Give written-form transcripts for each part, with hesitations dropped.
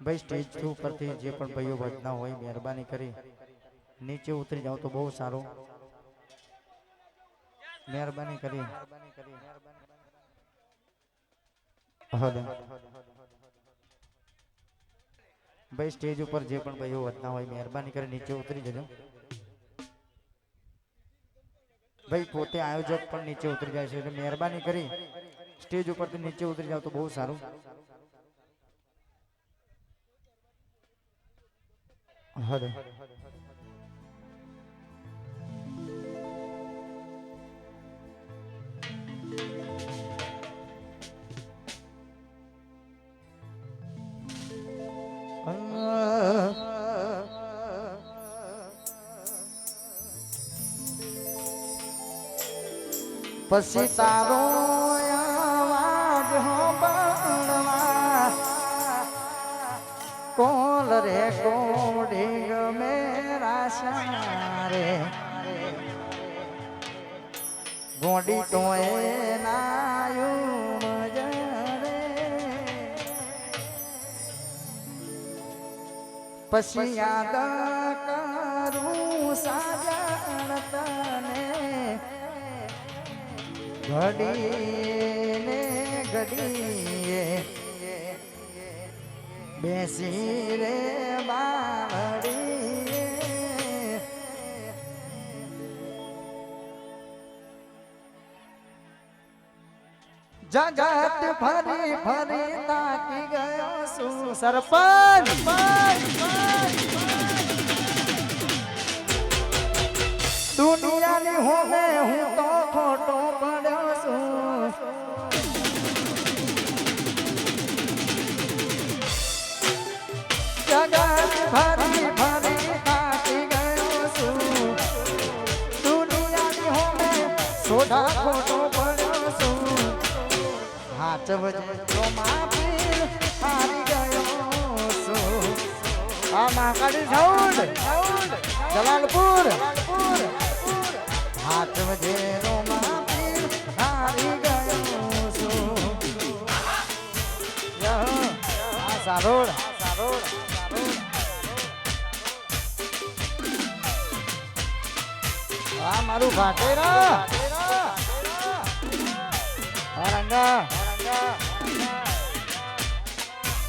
ભાઈ સ્ટેજ ઉપરથી જે પણ ભાઈઓ વધના હોય મહેરબાની કરી નીચે ઉતરી જાઓ તો બહુ સારું, મહેરબાની કરી. ભાઈ સ્ટેજ ઉપર જે પણ ભાઈઓ વધના હોય મહેરબાની કરી નીચે ઉતરી જજો. ભાઈ પોતે આયોજક પણ નીચે ઉતરી જાય છે એટલે મહેરબાની કરી સ્ટેજ ઉપરથી નીચે ઉતરી જાવ તો બહુ સારું. હરે પછી તારો આવાજ હોંભળવા કોલ રે કોડી મેરા સારે ગોડી તોય નાયું મજરે પછી યાદ કરું સાજણ તને ઘડી ને ઘડીએ બેસી રે બાવડી જગત ફરી ફરી તાકી ગયો શું સરપંચ દુનિયાની હોમે હું તો ખોટો પડ્યો છું. જગત ફરી ફરી તાકી ગયો છું દુનિયાની હોમે સોડા ખોટો પડ્યો છું. હાથ વજે તો માપી હારી ગયો છું. આ મહાકાળી સાઉન્ડ જલાલપુર હાથ વજે તો માપી હારી ગયો છું. આ સારોડ આ મારું ભાટેરા રંગા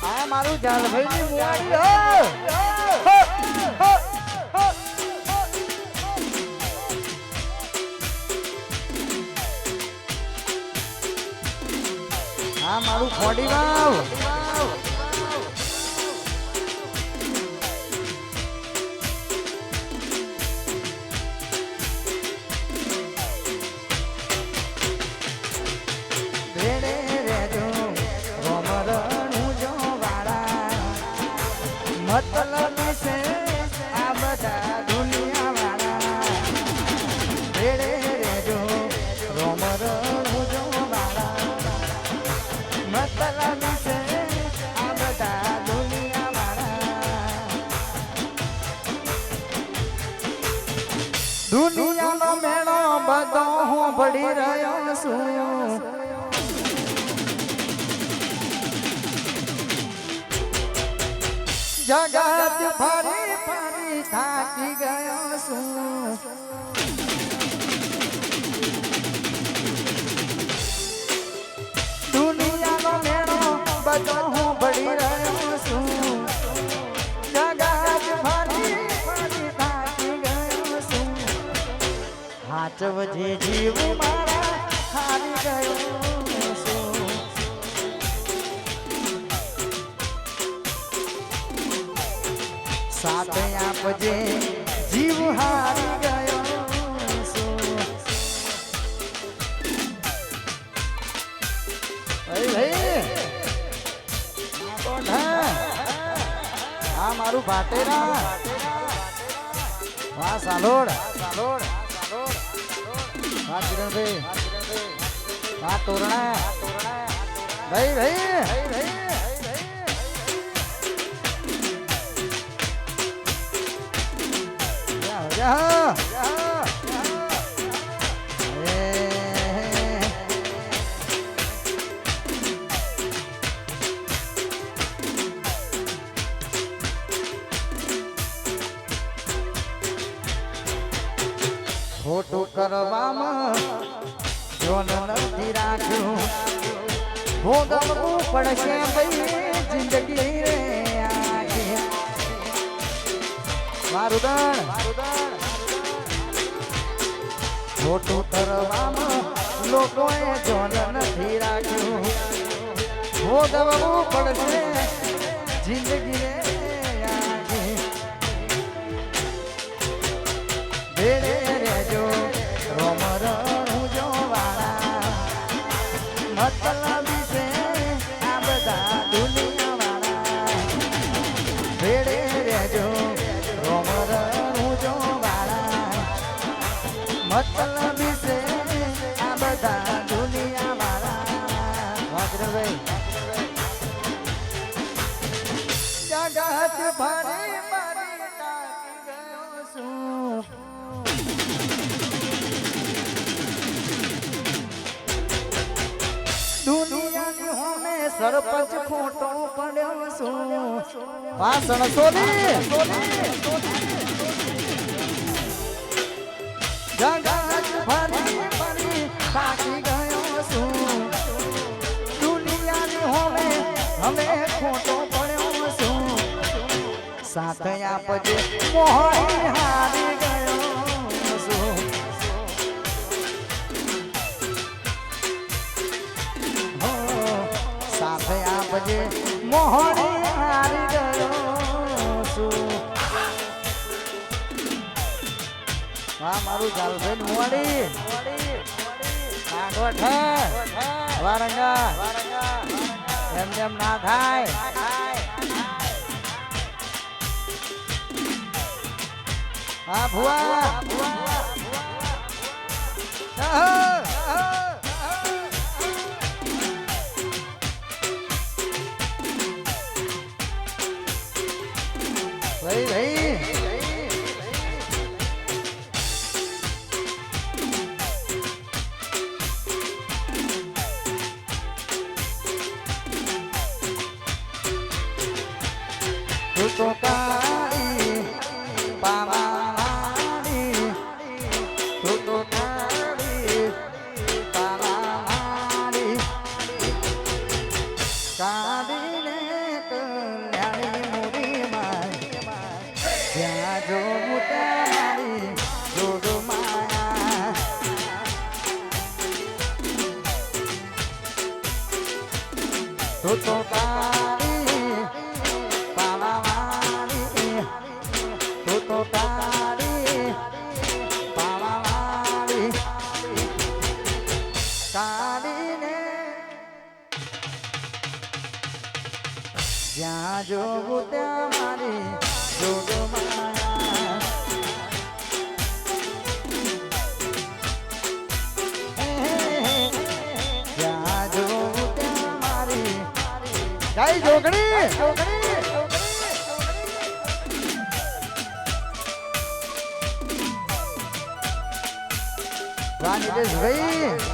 આ મારું જાલભાઈ ની મુવાડી આ મારું ખોડી વાવ મતલબ છે આ બધા દુનિયા વાળા ભેળે રેજો રોમ રણુજો વાળા મતલબ છે આ બધા દુનિયા વાળા દુનિયાનો મેળો બધો હું ભળી રહ્યો છું. જગત ફરી ફરી થાકી ગયો છું. દુનિયાનો મેળો બધો હું ભળી રહ્યો છું. જગત ફરી ફરી થાકી ગયો છું. હાથ વજે જીવ મારા હારી ગયો છું. સાથ આપજે જીવ હારી ગયો છું. આ મારું ભાટેરા વાહ સાલોડ વાહ કિરણભાઈ વાહ તોરણા ભાઈ ખોટું કરવામાં જોન નથી રાખ્યું ભોગવવું પડશે ભાઈ જિંદગી રે આખી મારું દણ ખોટું કરવામાં લોકોએ જોન નથી રાખ્યું ભોગવવું પડશે જિંદગી રે આખી ભેળે રેજો રોમ રણું જો વાળા મતલબી છે આ બધા દુનિયા વાળા ભેળે રેજો રોમ રણું જો વાળા મતલબી છે આ બધા દુનિયા વાળા વાદરભાઈ જગત ભરી મારી તાકી ગયો છું દુનિયાની હોમે સરપંચ ખોટો પડ્યો છું વાસણ સોલી જગત ભરી ભરી થાકી ગયો છું દુનિયાની હોમે અમે ખોટો પડ્યો છું સાથે આપજે મોહણી હારી ગયો છું સાથે આપજે મોહણી હારી ગયો છું વાહ મારું જાલભાઈ મોડી નાગવટ હે વારંગા એમ ના થાય હા ભુવા ભાઈ ભાઈ તું તો કાળી પાવાની તું તો કાળી પાવાની કાઢીને કલ્યાણી મૂડી માં જ્યાં જોઉં ત્યાં જોગ માયા તું તો કાળી પાવાની તું તો કાળી પાવાની કાઢીને જ્યાં જોઉં ત્યાં મારી જોગ માયા જ્યાં જોઉં ત્યાં મારી જય જોગણી ભાઈ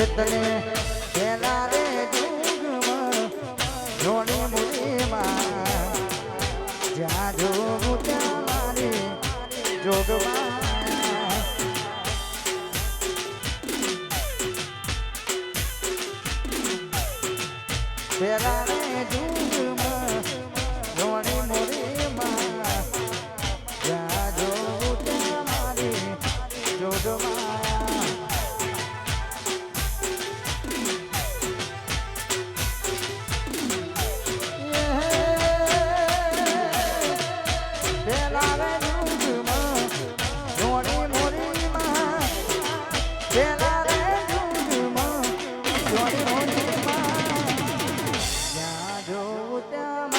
તને પેલા રે જુગમાં જોડી મુડીમાં જ્યાં જોગું ત્યાં મારી જોગમાં પેલા રે જુગમાં જોડી મુડીમાં જ્યાં જોગું ત્યાં મારી જોગમાં ત્યાં જો ત્યાં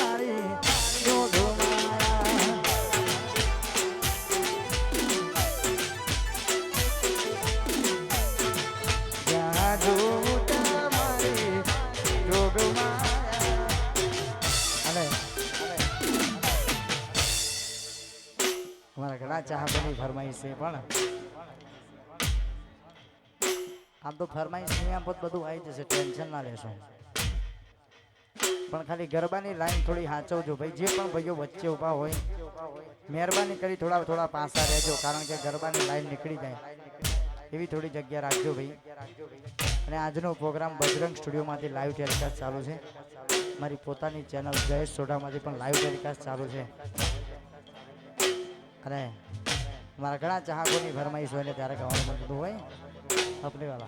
ઘણા ચાહકોની ફરમાઈશ છે પણ આમ તો ફરમાઈશ નહીં આમ બધું આવી જશે, ટેન્શન ના લેશો. પણ ખાલી ગરબાની લાઈન થોડી સાચવજો ભાઈ. જે પણ ભાઈઓ વચ્ચે ઊભા હોય મહેરબાની કરી થોડા પાસા રહેજો, કારણ કે ગરબાની લાઈન નીકળી જાય એવી થોડી જગ્યા રાખજો ભાઈ. અને આજનો પ્રોગ્રામ બજરંગ સ્ટુડિયોમાંથી લાઈવ ટેલિકાસ્ટ ચાલુ છે. મારી પોતાની ચેનલ જયેશ સોઢામાંથી પણ લાઈવ ટેલિકાસ્ટ ચાલુ છે. અને મારા ઘણા ચાહકોની ફરમાઈશ હોય ને ત્યારે ગાવાનું મળતું હોય अपने वाला.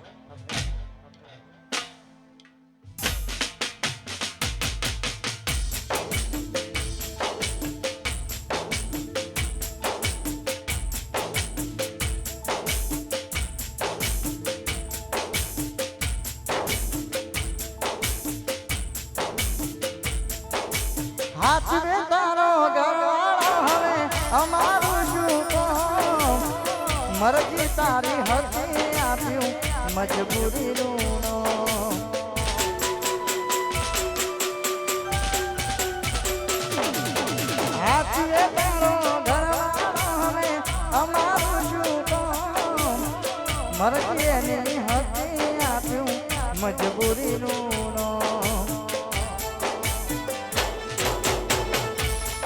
हाथ में तारो गरवाड़ो हवे अमारू शू काम, मरजी तारी हती आप्યું મજબૂરી નો. હાથીએ તારો ઘરવાળો હવે અમારું શું કામ, મરજી એની હતી આપ્યું મજબૂરી નું.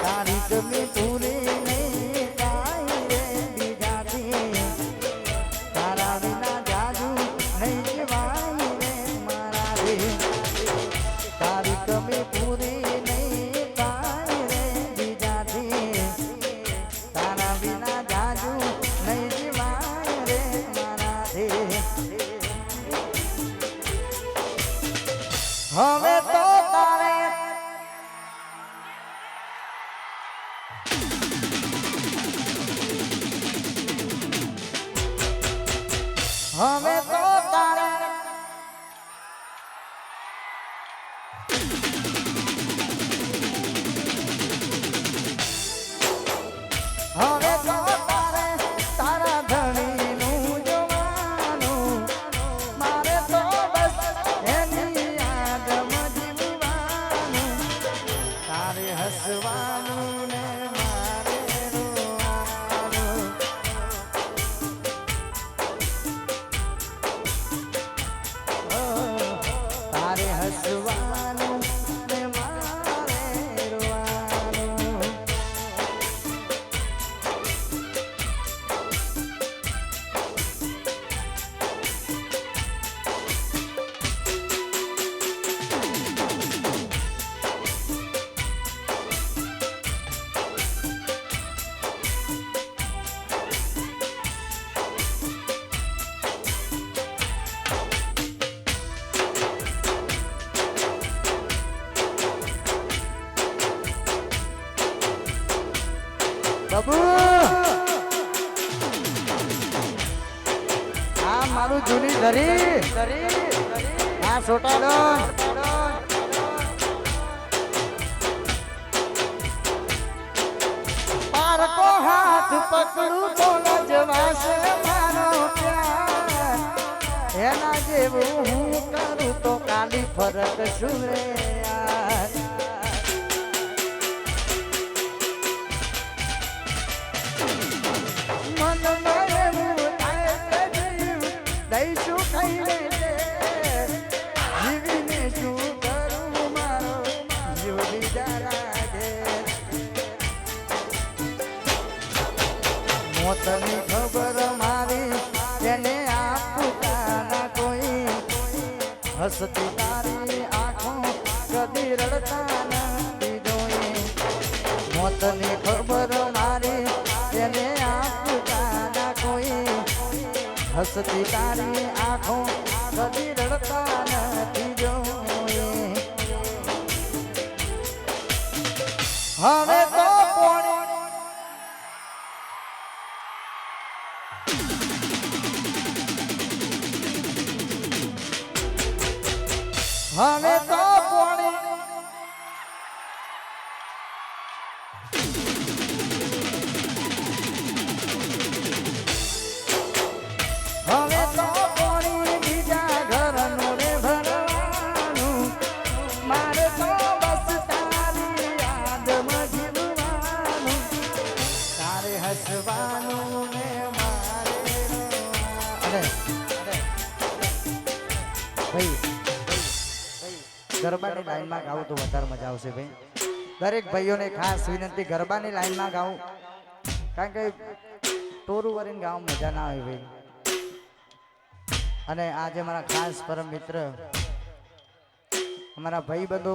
તારી ગમી પૂરી નહીં કાઈ રે બીજાથી, તારા વિના જાજુ નહીં જવાય રે મારા રે. તારી ગમી પૂરી નહીં કાઈ રે બીજાથી, તારા વિના જાજુ નહીં જવાય રે મારા રે. હવે તો તારે હવે તો તારે હવે તો તારે તારા ધણીનું જોવાનું, મારે તો બસ એની યાદમાં જીવવાનું. તારે હસવાનું ને મારે રોવાનું. તારે હસવાનું ને મારે રોવાનું. બાબુ આ મારું જૂની ધરી આ સોટાડો પારકો હાથ પકડું તો નજવાશે મારો પ્યાર, એના જેવું હું કરું તો કાલી ફરક શું રે યાર. દઈશું કહીને જીવીને શું કરું મારો જીવ બીજા રાગે. મોતની ખબર મારી તેને આપું કોઈ, હસતી તારી આંખો કદી રડતા નથી જોઈ. મોતની ખબર મારી તેને આપું કોઈ, હસતી તારી આંખો કદી રડતા નથી જોઈ. હવે તો હવે તો પોણી હવે તો પોણી બીજા ઘરનું રે ભરવાનું, મારે તો બસ તારી યાદમાં જીવવાનું. તારે હસવાનું ભાઈ ગરબાની લાઈનમાં ગાવું તો વધારે મજા આવશે ભાઈ. દરેક ભાઈઓને ખાસ વિનંતી, ગરબાની લાઈનમાં ગાવું, કારણ કે ટોરું વરીને ગાવામાં મજા ના આવે ભાઈ. અને આજે મારા ખાસ પરમ મિત્ર અમારા ભાઈ બંધુ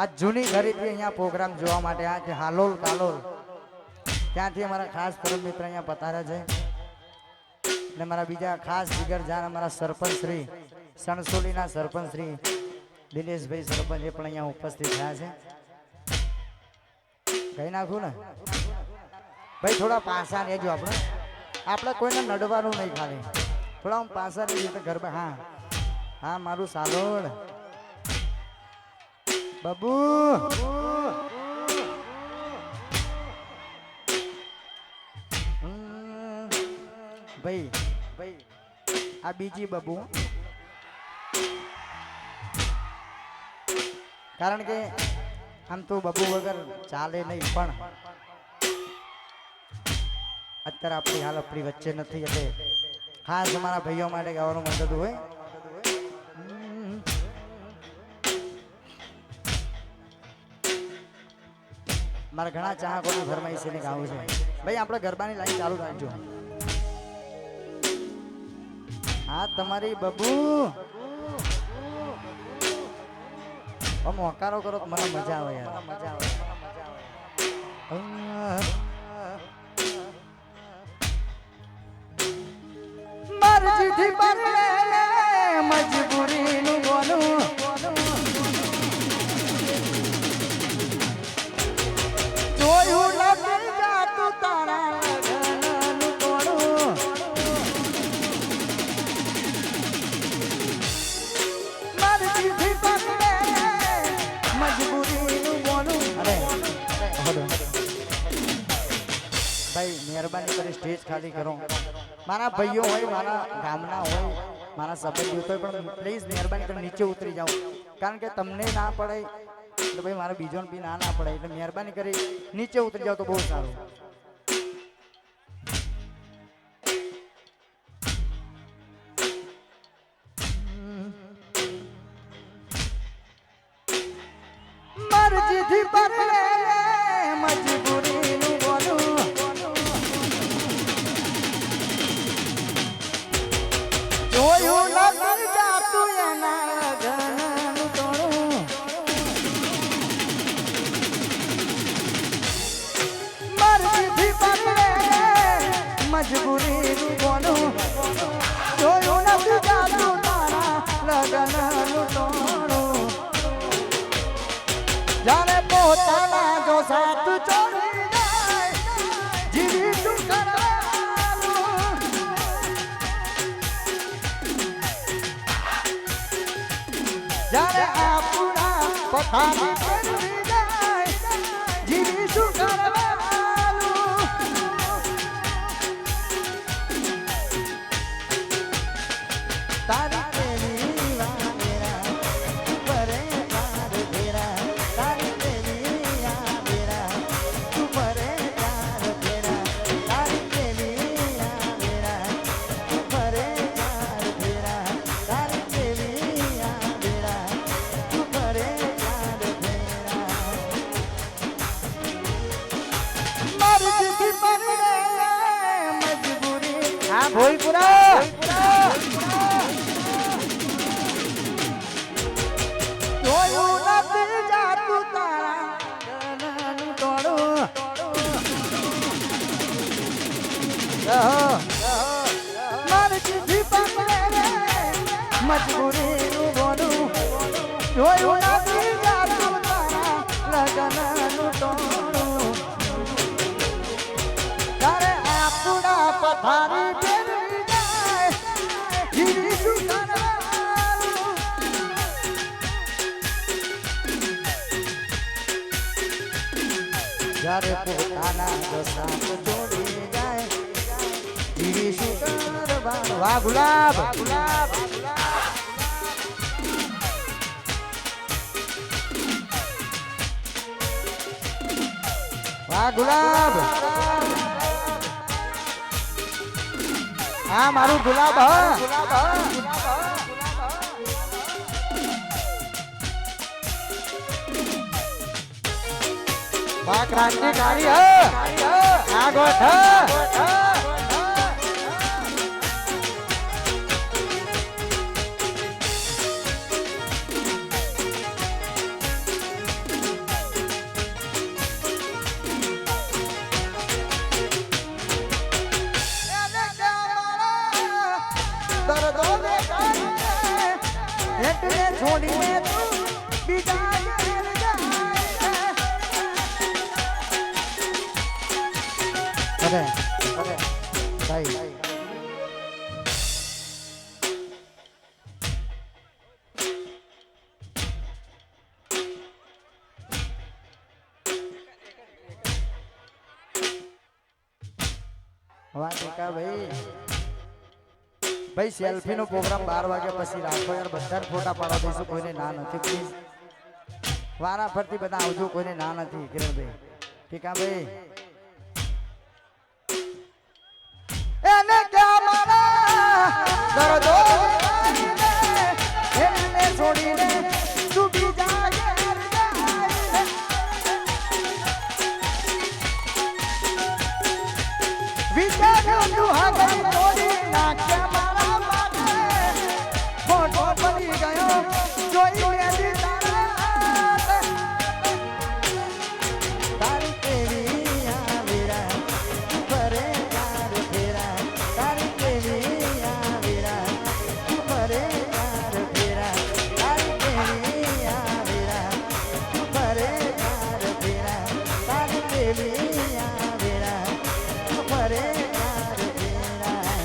આ જૂની ઘરેથી અહીંયા પ્રોગ્રામ જોવા માટે આ છે હાલોલ કાલોલ, ત્યાંથી અમારા ખાસ પરમ મિત્ર અહીંયા પધાર્યા છે. અને મારા બીજા ખાસ જીગરજાન અમારા સરપંચ શ્રી સણસોલીના સરપંચ શ્રી દિનેશભાઈ સરપંચ એ પણ અહીંયા ઉપસ્થિત થયા છે. કહી નાખું ને ભાઈ, થોડા પાસા રહેજો. આપણે કોઈને નડવાનું નહીં, ખાલી થોડા હું પાસા રહેજો તો ગરબા. હા હા મારું સાલોડ બાબુ ભાઈ ભાઈ આ બીજી બબુ, કારણ કે આમ તો બબુ વગર ચાલે નહીં, પણ અત્યારે આપણી હાલ આપણી વચ્ચે નથી, એટલે ખાસ અમારા ભાઈઓ માટે ગાવાનું મન થતું હોય. મારા ઘણા ચાહકોની ફરમાઈશને ગાવું છે ભાઈ. આપણે ગરબાની લાઈન ચાલુ રાખજો. હા તમારી બબુ મોકારો કરો તો મને મજા આવે યાર, મજા આવે. મરજીથી બને મજબૂરીનું બોલું, જોયું નથી જાતું તારા લગનનું તોડું. મરજીથી બને મજબૂરીનું બોલું. અરે ભાઈ મહેરબાની કરી સ્ટેજ ખાલી કરો. મારા ભાઈઓ હોય, મારા ગામના હોય, મારા સંબંધીઓ હોય, પણ પ્લીઝ મહેરબાની કરી નીચે ઉતરી જાઓ, કારણ કે તમને ના પડે તો ભાઈ મારા બીજોને બી ના પડે, એટલે મહેરબાની કરી નીચે ઉતરી જાઓ તો બહુ સારું. મરજીથી બદલે મજબૂરીનું બોલું, જોયું નથી જાતું એના લગનનું તોડું. મરજીથી બદલે મજબૂરીનું બોલું, જોયું નથી જાતું તારા લગનનું તોડું. જાણે પોતાના જો સાથ છોડી જાય, જીવી શું કરવાનું. જાણે આપણા પથારી ફેરવી જાય, જીવી શું કરવાનું. તારી કેવી વાંગેરા પરે તાર ફેરા, તારી કેવી આવેરા પરે તાર ફેરા, તારી કેવી આવેરા પરે તાર ફેરા, તારી કેવી આવેરા પરે તાર ફેરા. મરજીથી બને મજબૂરી. હા ભોયપુરા જોયું નથી જાતું તારા લગનનું તોડું. મરજીથી બને મજબૂરીનું બોલું, જોયું નથી જાતું તારા લગનનું તોડું. તારે આપણા પથારી ફેરવી જાય, જીવી શું કરવાનું. જ્યારે પોતાના જો સાથ છોડી જાય, જીવી શું કરવાનું. વાહ ગુલાબ, વાહ ગુલાબ. હા મારું ગુલાબ. હા વાહ ક્રાંતિકારી આ ગોઠ છોડીને તું બીજા અરે અરે ભાઈ વાત કા ભાઈ ભાઈ સેલ્ફી નો પ્રોગ્રામ 12 વાગ્યા પછી રાખો યાર બધાને ફોટા પાડવા દઈશું કોઈને ના નથી પ્લીઝ વારા ફરતી બધા આવજો કોઈને ના નથી કિરણભાઈ ઠીક આ ભાઈ એને ક્યાં મારા દર્દો એને છોડીને તું બીજા ઘેર જાય વિચાર્યું તું આગળ છોડી નાખ્યા મારા માટે ફોટો પડી ગયો જોઈને તારી કેવી આવેરા ફરે યાર ફેરા તારી કેવી આવેરા ફરે યાર ફેરા તારી કેવી આવેરા ફરે યાર ફેરા તારી કેવી આવેરા ફરે યાર ફેરા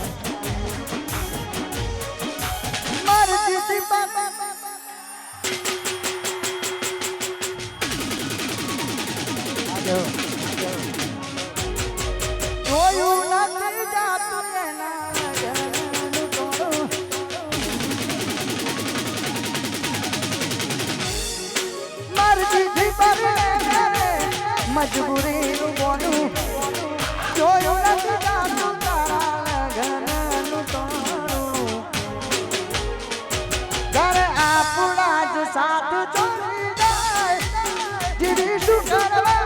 મરજી થી બાબા જોયું નથી જાતું એના લગનનું ટોળું મરજીથી પરણે મજબૂરીનું બોનું જોયું નથી જાતું તારા લગનનું ટોળું જ્યારે આપણા જ સાથ છોડી જાય જીવી શું કરવા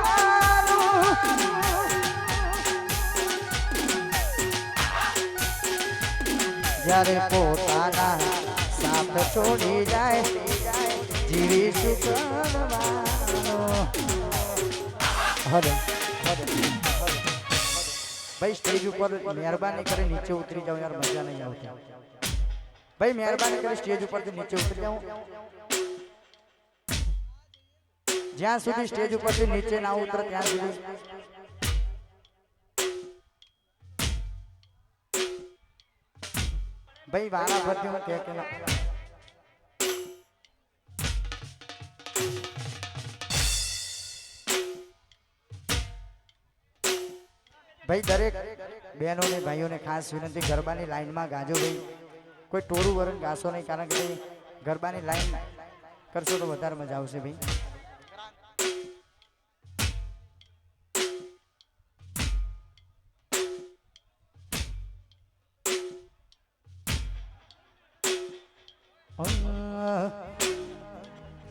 જ્યારે પોતાના સાથ છોડી જાય જીવી શું કરવાનો હરે ભાઈ સ્ટેજ ઉપર મહેરબાની કરી નીચે ઉતરી જાઓ યાર મજા નહીં આવતી ભાઈ મહેરબાની કરી સ્ટેજ ઉપરથી નીચે ઉતરી જાઓ જ્યાં સુધી સ્ટેજ ઉપરથી નીચે ના ઉતરે ત્યાં સુધી ભાઈ વારા ફરતી હું કે ભાઈ દરેક બહેનોને ભાઈઓને ખાસ વિનંતી ગરબાની લાઈનમાં ગાજો ભાઈ કોઈ ટોળું વરણ ગાશો નહીં કારણ કે ભાઈ ગરબાની લાઈન કરશો તો વધારે મજા આવશે ભાઈ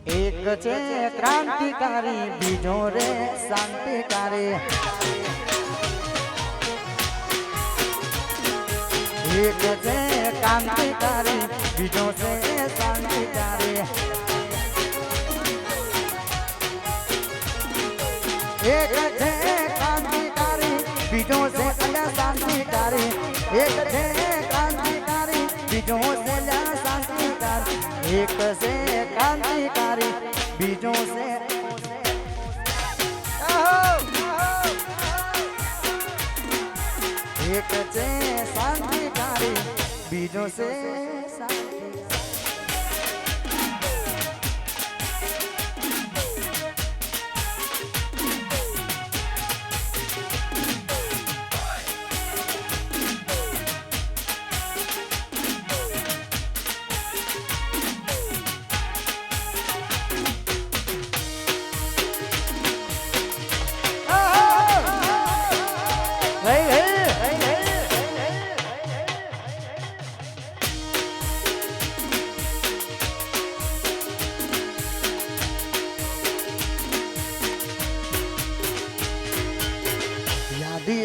એક છે ક્રાંતિકારી બીજો રે શાંતિકારી એક છે ક્રાંતિકારી બીજો છે શાંતિકારી એક છે ક્રાંતિકારી બીજો છે શાંતિકારી એક છે ક્રાંતિકારી બીજો છે શાંતિકારી એક છે ક્રાંતિકારી બીજો છે એક છે શાંતિકારી બીજો છે શાંતિ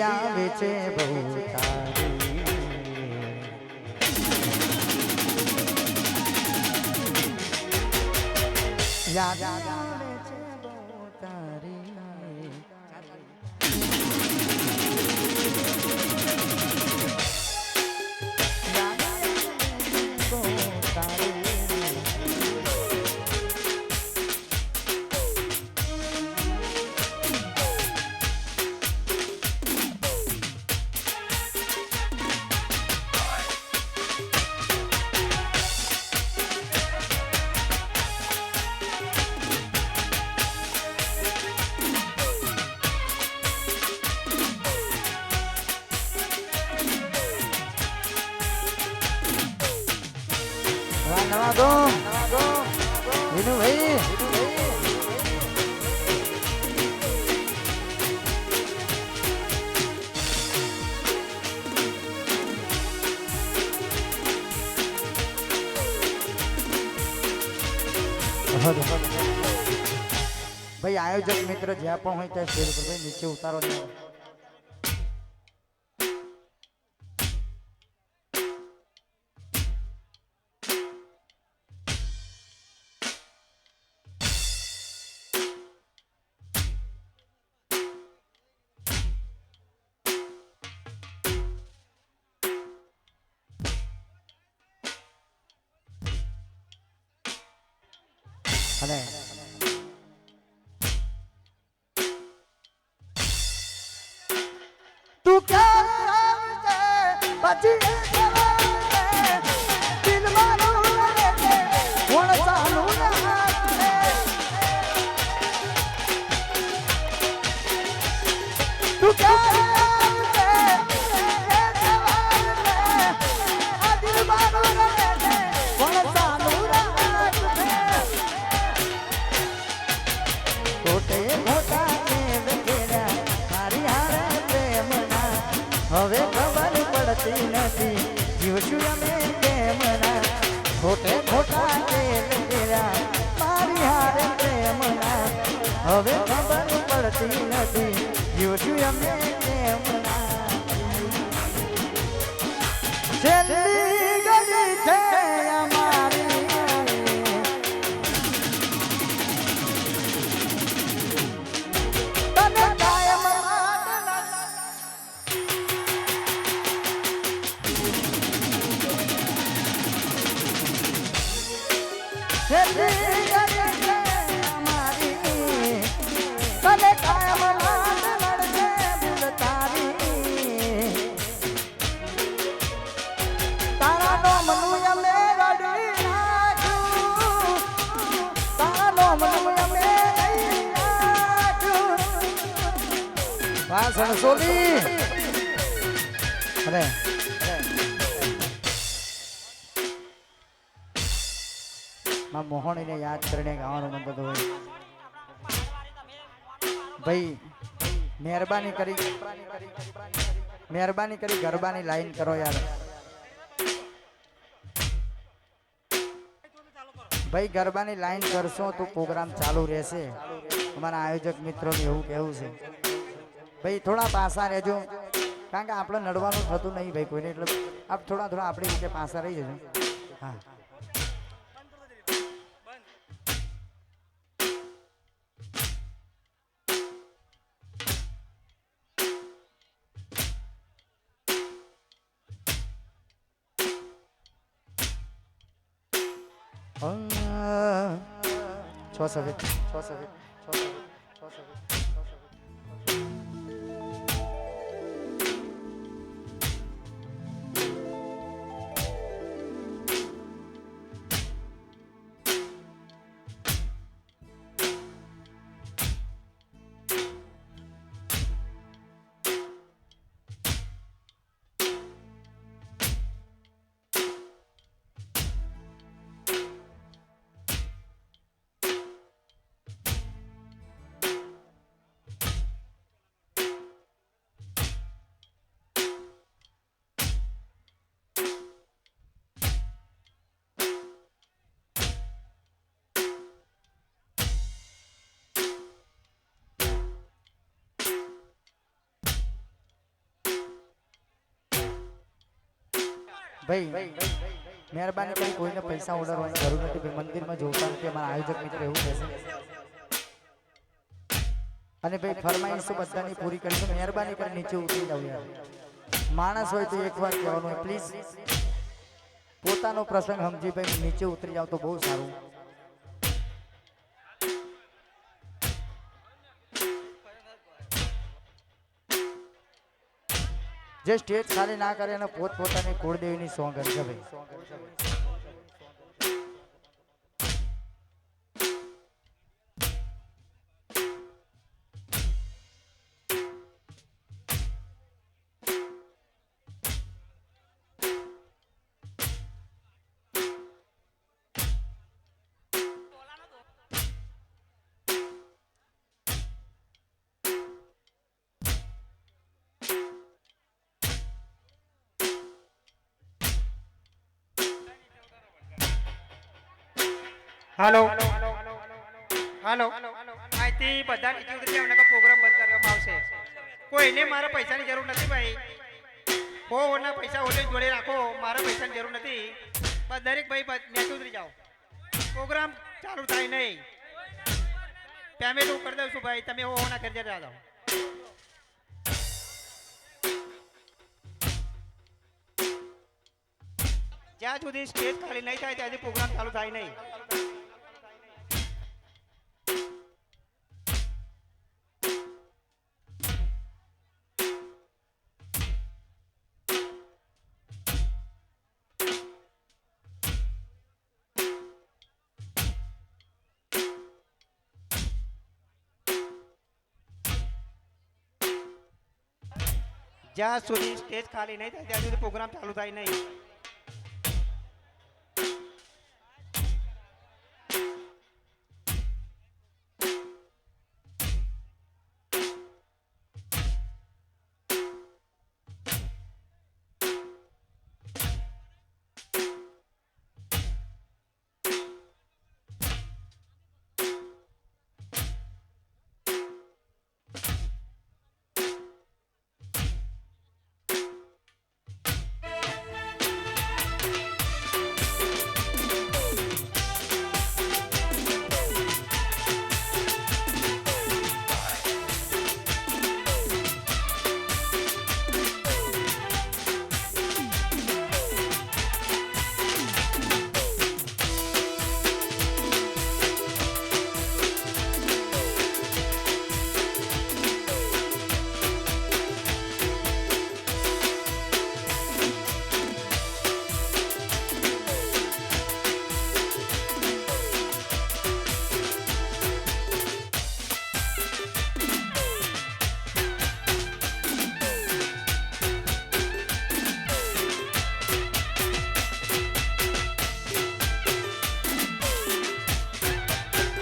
આવે છે બહુ તારી યાદ આવે છે બહુ તારી નવા દો વિનુ ભાઈ ભાઈ આયોજક મિત્ર જ્યાં પણ હોય ત્યાં સ્ટેજ પર ભાઈ નીચે ઉતારો નહીં અને તું ક્યારે આવશે પછી દિલ મારું કોણ ચાલુ તું ક્યારે દિલ મારું કોણ ચાલુ ખોટે ખોટા મારી હારે પ્રેમના હવે ખબર પડતી નથી જીવશું અમે કેમના ખોટે ખોટા મારી હારે પ્રેમના હવે ખબર પડતી નથી જીવશું અમે કેમના છેલ્લી ગલી છે અમારી સોલી અરે માં મોહણીને યાદ કરીને ગાવાનું મન થતું હોય ભાઈ મહેરબાની કરી ગરબાની લાઈન કરો યાર ભાઈ ગરબાની લાઈન કરશો તો પ્રોગ્રામ ચાલુ રહેશે અમારા આયોજક મિત્રોનું એવું કહેવું છે ભાઈ થોડા પાસા રહેજો કારણ કે આપણે નડવાનું થતું નહીં ભાઈ કોઈને એટલે આપ થોડા આપણી રીતે પાસા રહી જજો હા છ સવે ભાઈ મહેરબાની કરી કોઈને પૈસા ઓર્ડરવાની જરૂર નથી ભાઈ મંદિરમાં જોતા નથી અમારા આયોજક મિત્ર એવું કહેશે અને ભાઈ ફરમાઈશો બધાની પૂરી કરીશું મહેરબાની કરી નીચે ઉતરી જાવ યાર માણસ હોય તો એકવાર કહેવાનું હોય પ્લીઝ પોતાનો પ્રસંગ સમજી ભાઈ નીચે ઉતરી જાવ તો બહુ સારું જે સ્ટેજ ખાલી ના કરે અને પોતપોતાની કુળદેવીની સોંગ કરશે ભાઈ હાલો હાલો અહીંથી બધા નીચે ઉતરી જાવ નકર પ્રોગ્રામ બંધ કરવામાં આવશે કોઈને મારા પૈસાની જરૂર નથી ભાઈ ઓના પૈસા ઓલે જોડે રાખો મારા પૈસાની જરૂર નથી બસ દરેક ભાઈ નીચે ઉતરી જાઓ પ્રોગ્રામ ચાલુ થાય નહીં પેમેન્ટ હું કરી દઉં છું ભાઈ તમે ઓના ઘરે જતા જાઓ જ્યાં સુધી સ્ટેજ ખાલી નહીં થાય ત્યાંથી પ્રોગ્રામ ચાલુ થાય નહીં જ્યાં સુધી સ્ટેજ ખાલી નહીં થાય ત્યાં સુધી પ્રોગ્રામ ચાલુ થાય નહીં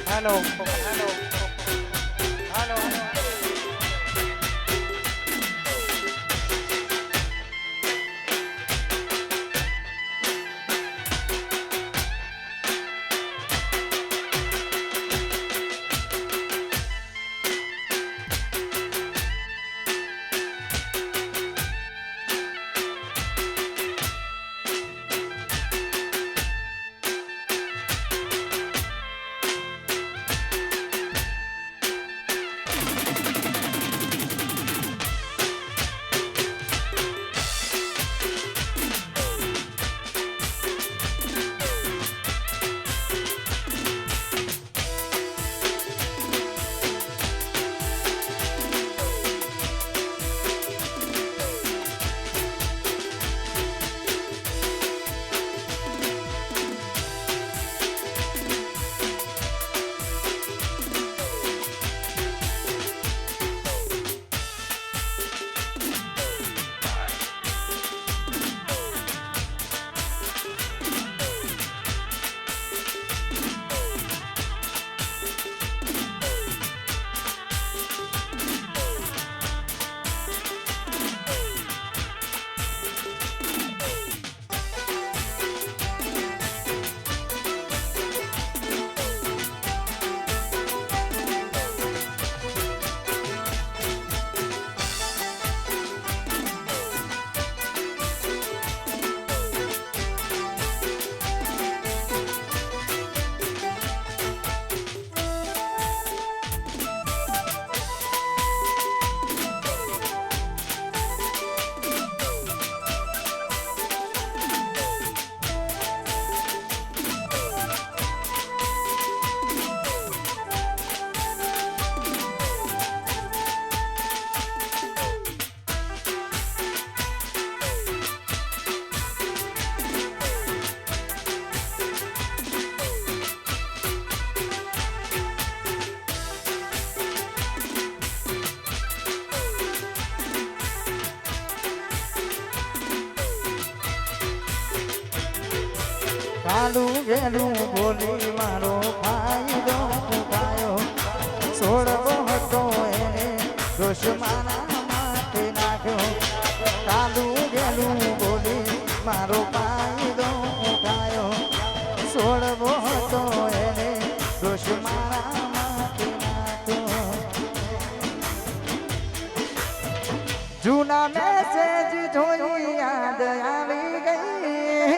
હેલો હેલો હેલો કાલું ગેલું બોલી મારો ફાયદો ઉઠાયો છોડવો હતો એને દોષ મારા માટે નાખ્યો કાલું ગેલું બોલી મારો ફાયદો ઉઠાયો છોડવો હતો એને દોષ મારા માટે નાખ્યો જૂના મેસેજ જોઈ યાદ આવી ગઈ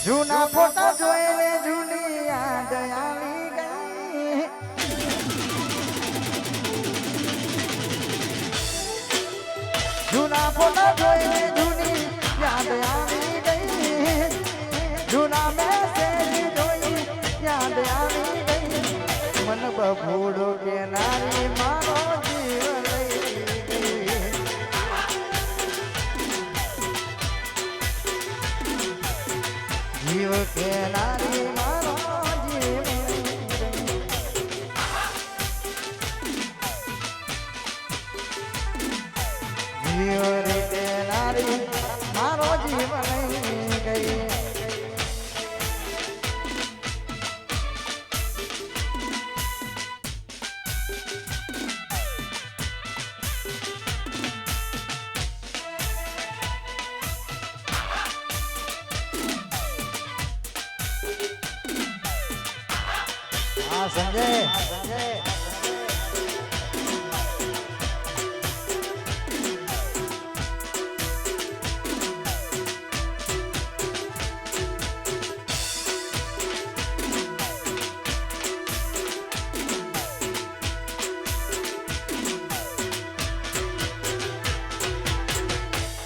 જૂના ફોટા જોઈને જૂની યાદ આવી ગઈ જૂના ફોટા જોઈને જૂની યાદ આવી ગઈ જૂના મેસેજ જોઈ યાદ આવી ગઈ મન બબૂડો કે નારી મારો જીવ લઈ ગઈ જીવ કે નારી મારો જીવ જીવ રે કે નારી મારો જીવ લઈ ગઈ સંજય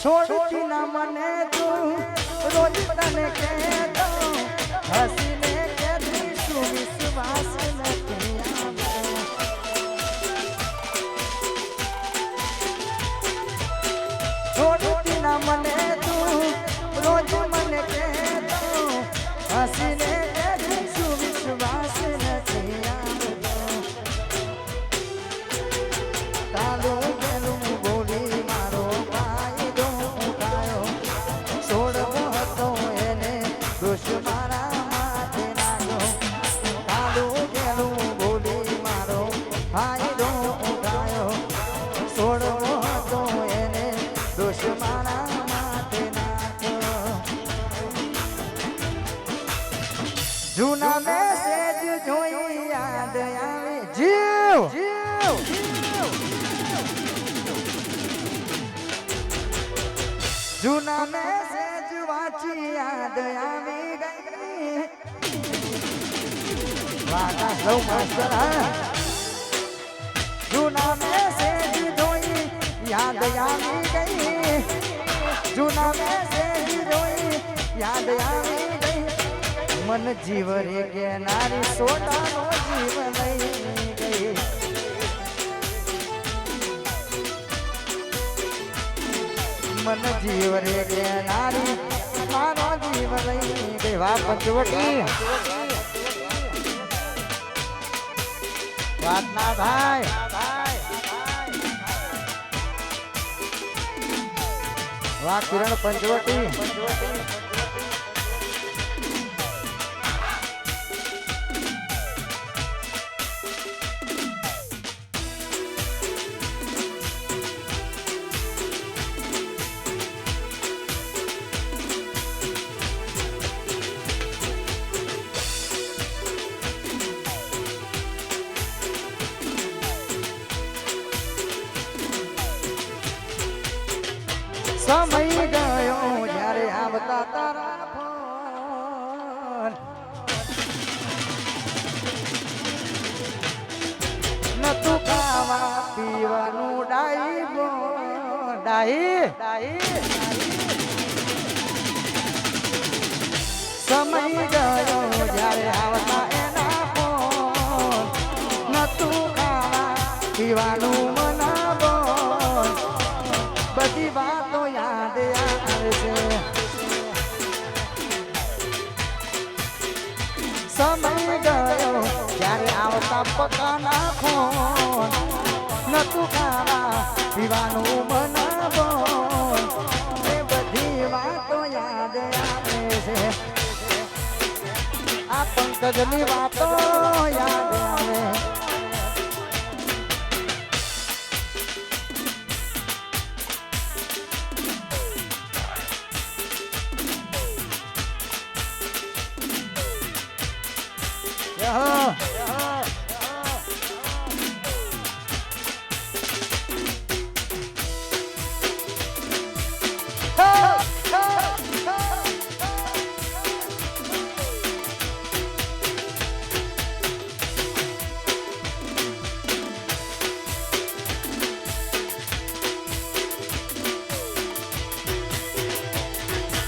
છોડતી ના મને તું રોજ તને કહેતો હસીને કહેતી શું વિશ્વાસ નથી છોડતી ના મને તું રોજ મને કહેતો હસીને કહેતી શું વિશ્વાસ નથી આવતો કાલું ગેલું બોલી મારો ફાયદો ઉઠાયો છોડવો હતો એને દોષ મારા માટે નાખ્યો કાલું ગેલું બોલી મારો ફાયદો ઉઠાયો છોડવો હતો એને દોષ મારા માટે નાખ્યો જૂના મેસેજ જોઈ યાદ આવે જીવ જૂના મેસેજ વાંચી યાદ આવી ગઈ વાના સૌ માસ્ટર જૂના મેસેજ જોઈ યાદ આવી ગઈ જૂના મેસેજ જોઈ યાદ આવી ગઈ મન જીવ રે કે નારી સોડાનો જીવ લઈ ગઈ મન જીવ રે કે નારી મારો જીવ લઈ ગઈ વાહ પંચવટી વાત ના ભાઈ વાહ કિરણ પંચવટી સમય ગયો જ્યારે આવતા તારા ફોન નતું ખાવા પીવાનું ડાઈ સમય ગયો જ્યારે આવતા એના ફોન નતું ખાવા પીવાનું મનાવો બધી વાતો યાદ આવે છે સમય ગયો જ્યારે આવતા પકાના ફોન નતું ખાવા પીવાનું મનાવો મગજની વાતો યાદ આવે.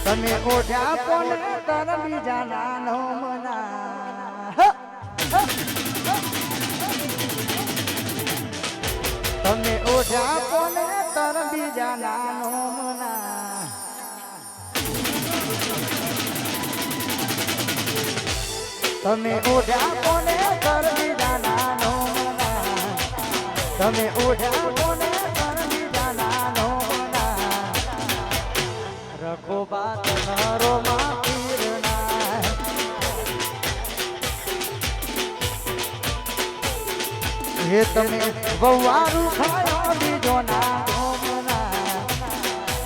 તમે ઓઢ્યા કોને તર બીજા નાનો મના. તમે ઓઢ્યા કોને તર બીજા નાનો મના. તમે ઓઢ્યા કોને તર બીજા નાનો મના. તમે ઓઢ્યા કોને તર બીજા નાનો મના. રખો બાત નરો માં પીરના. હે તમે વવારું ખાયો બીજો ના ગોમના.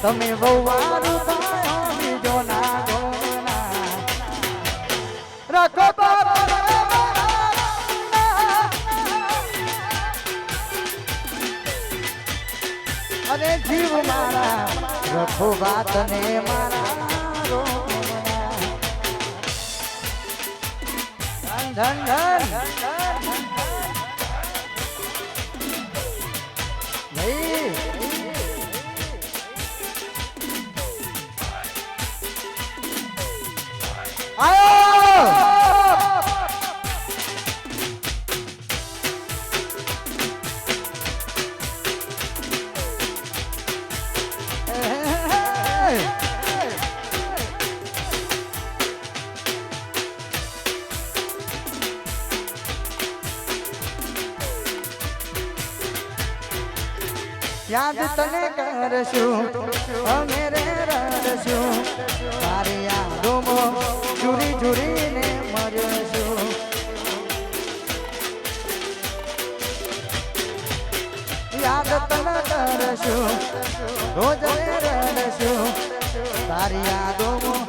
તમે વવારું ખાયો બીજો ના ગોમના. રખો બાત અને જીવ મારા રખો વાત ને મારા રોમના. ધન ધન ભાઈ યાદ તને કરશું અમે રે રડશું. તારી યાદોમાં ઝૂરી ઝૂરીને મરશું. યાદ તને કરશું રોજ રે રડશું. તારી યાદોમાં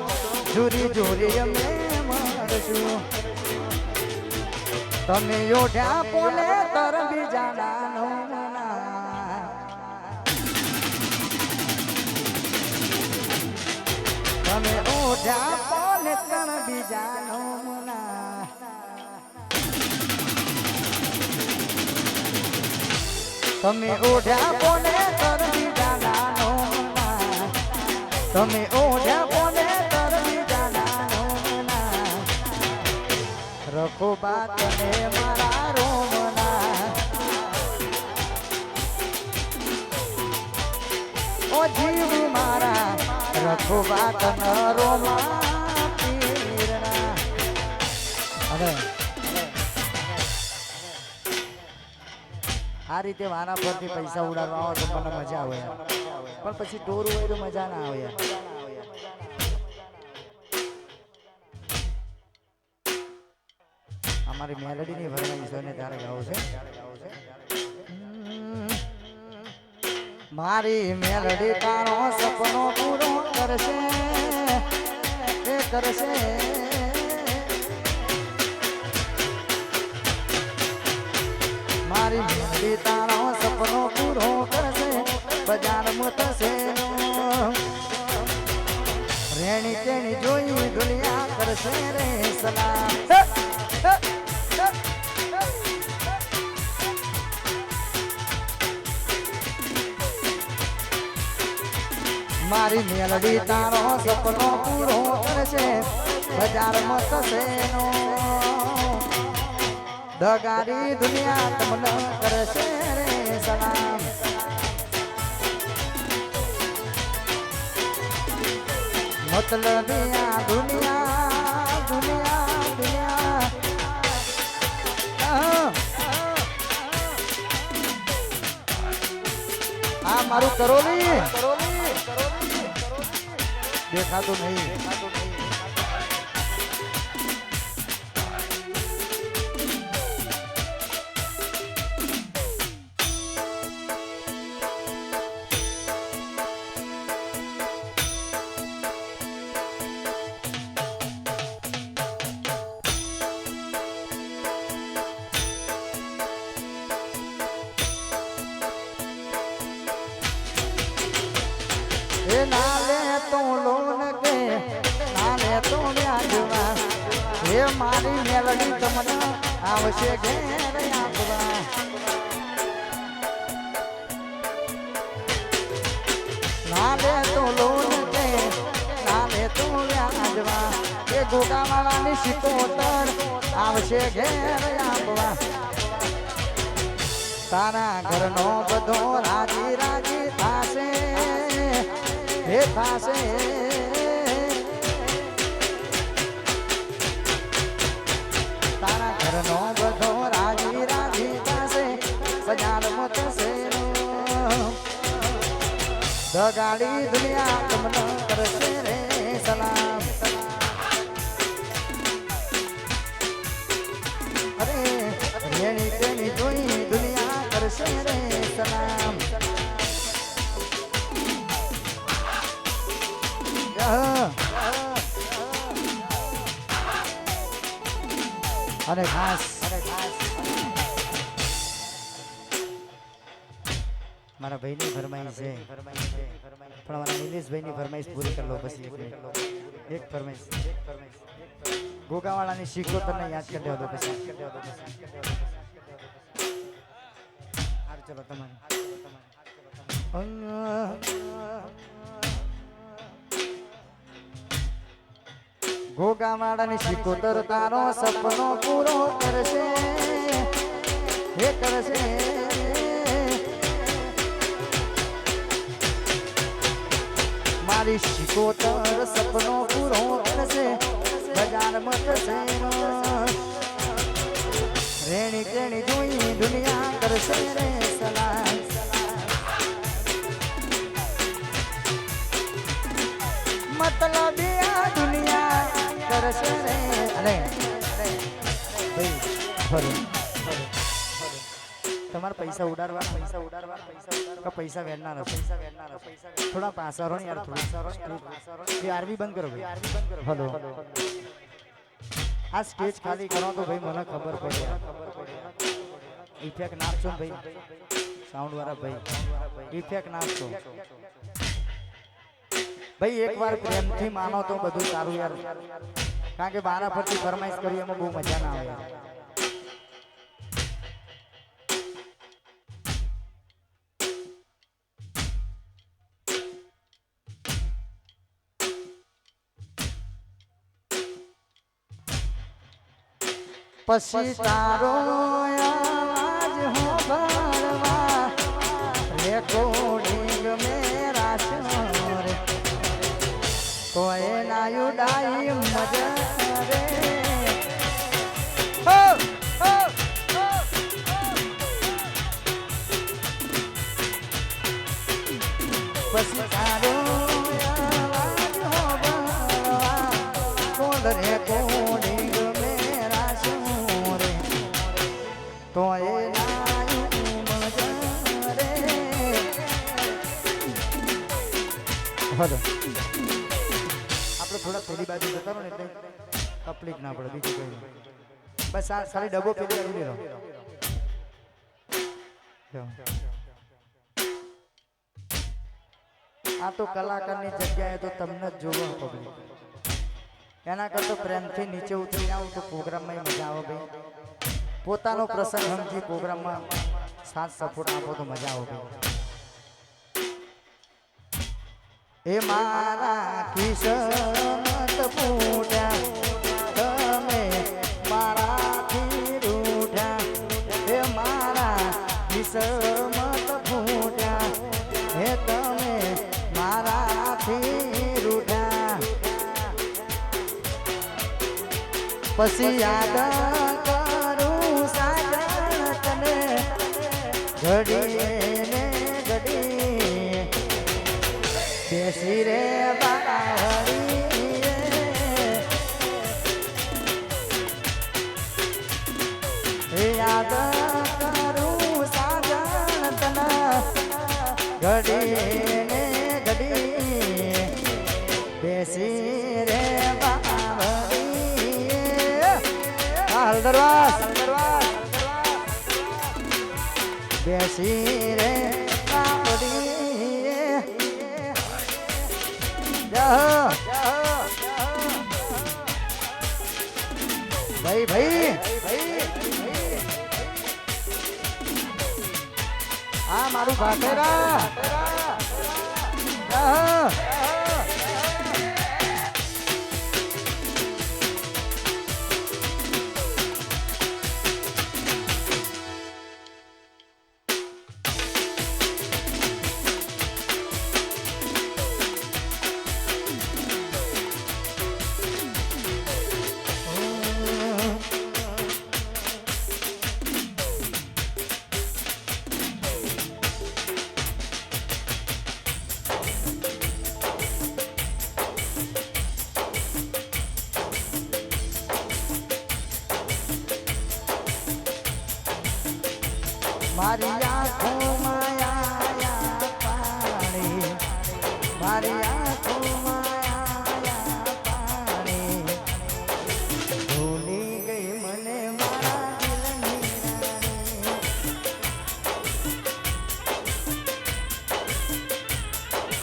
ઝૂરી ઝૂરી અમે મરશું. તમે ઓઢ્યા પોને તર બીજા નાનો મના. તમે ઓઢ્યા પોને તર બીજા નો મના. તમે ઓઢ્યા પોને તર બીજા નાનો મના. તમે ઓઢ્યા પોને તર બીજા નાનો મના. રખો બાત ને મારા રોમના. ઓ જીવ મારા રખો બાત નરો માં પીરના. હવે આ રીતે વાના પરથી પૈસા ઉડાડવા આવો તો મને મજા આવે યાર. પણ પછી ટોરું હોય તો મજા ના આવે યાર. અમારી મેલડીની ફરમાઈશ હોય ને ત્યારે ગાવું છે. મારી મેલડી તારો સપનો પૂરો કરશે એ કરશે. મારી મેલડી તારો સપનો પૂરો કરશે. બજારમાં થશે રેણી તેણી જોઈ દુનિયા કરશે રે સલામ. મારી મેલડી તારો સપનો પૂરો કરશે. બજારમાં થશે નો દગારી દુનિયા તમને કરશે રે સલામ. મતલબી આ દુનિયા દુનિયા દુનિયા. આ મારું કરોલી દેખાતું નહીં. તો વ્યાજવા હે મારી મેલડી તમને આવશે ઘેર આપવા ના લે તો લોન કે ના લે તો વ્યાજવા એ ગોગાવાળાની સિકોતર આવશે ઘેર આપવા તારા ઘરનો બધો રાજી રાજી થાશે હે થાશે તારા ઘરનો બધો રાજી રાજી થાશે બજારમાં થશે દગાડી દુનિયા તમને કરશે રે સલામ અરે રેણી તેની જોઈ દુનિયા કરશે રે સલામ અને ખાસ મારા ભાઈની ફરમાઈશ છે પણ મારા નિલેશભાઈની ફરમાઈશ પૂરી કરી લો પછી એક ફરમાઈશ ગોગાવાળાની શીખો તમને યાદ કરી દેવા દો પછી હાર ચલો તમારે ગોગાવાળાની શીખોતર તારો સપનો પૂરો કરશે હે કરશે મારી શીખોતર સપનો પૂરો કરશે બજારમાં થશે રેણી કેણી જોઈ દુનિયા કરશે રે સલામ મતલબ આ દુનિયા કરશે રે અરે ભાઈ તમારા પૈસા ઉડાડવા કે પૈસા વેડના થોડા પાસારો ને યાર થોડી આરવી બંધ કરો ભાઈ હલો આ સ્ટેજ ખાલી કરો તો ભાઈ મને ખબર પડે ઇફેક્ટ નાખશો ને ભાઈ સાઉન્ડ વાળા ભાઈ ઇફેક્ટ નાખશો ભાઈ એકવાર પ્રેમથી માનો તો બધું સારું યાર કારણ કે બારા પરથી ફરમાઈશ કરી એમાં બહુ મજા ના આવે પછી તારો આવાજ હો ભરવા રેકોર્ડિંગ મેરા શોર કોઈ ના યુડાઈ મજા રે હો હો પછી તારો આવાજ હો ભરવા કોણ રેકોર્ડિંગ મેરા શોર કોઈ આપણે થોડા પેલી બાજુ જતા રહો ને એટલે તકલીફ ના પડે બીજું કઈ નહીં બસ આ ખાલી ડબ્બો પેલી બાજુ લેલો આ તો કલાકારની જગ્યાએ તો તમને જ જોવો પબ્લિક એના કરતા પ્રેમથી નીચે ઉતરી આવું તો પ્રોગ્રામમાં મજા આવે ભાઈ પોતાનો પ્રસંગ સમજી પ્રોગ્રામમાં સાથ સપોર્ટ આપો તો મજા આવે ભાઈ એ મારા કિસ્મત ફૂટ્યા તમે મારાથી રૂઠ્યા એ મારા કિસ્મત ફૂટ્યા હે તમે મારાથી રૂઠ્યા પછી યાદ કરું સાજણ તને ઘડી ને ઘડી બેસી રે બાવળી યાદ કરું સાજણ તને ઘડી ને ઘડી બેસી રે બાવળી હલદરવાસ બેસી રે બાવળી ભાઈ આ મારું ભાખેરા મારી આંખોમાં આયા પાણી મારી આંખોમાં આયા પાણી ભૂલી ગઈ મને મારા દિલની રાણી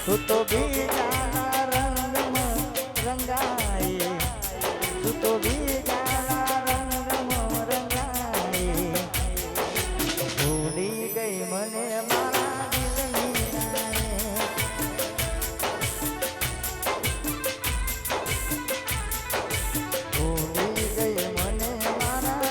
તું તો બીજાના રંગમાં રંગાઈ તું તો બીજાના રંગમાં રંગાઈ ભૂલી ગઈ મને મારા દિલની રાણી ભૂલી ગઈ મને મારા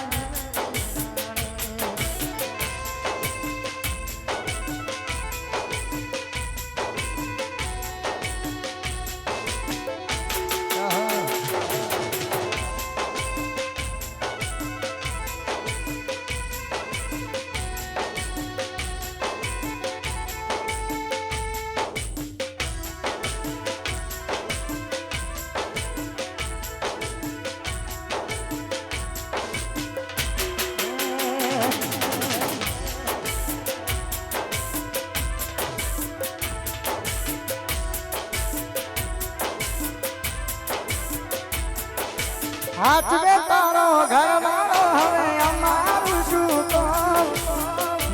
હાથ બે તારો ઘર મારો હવે અમારું શું તો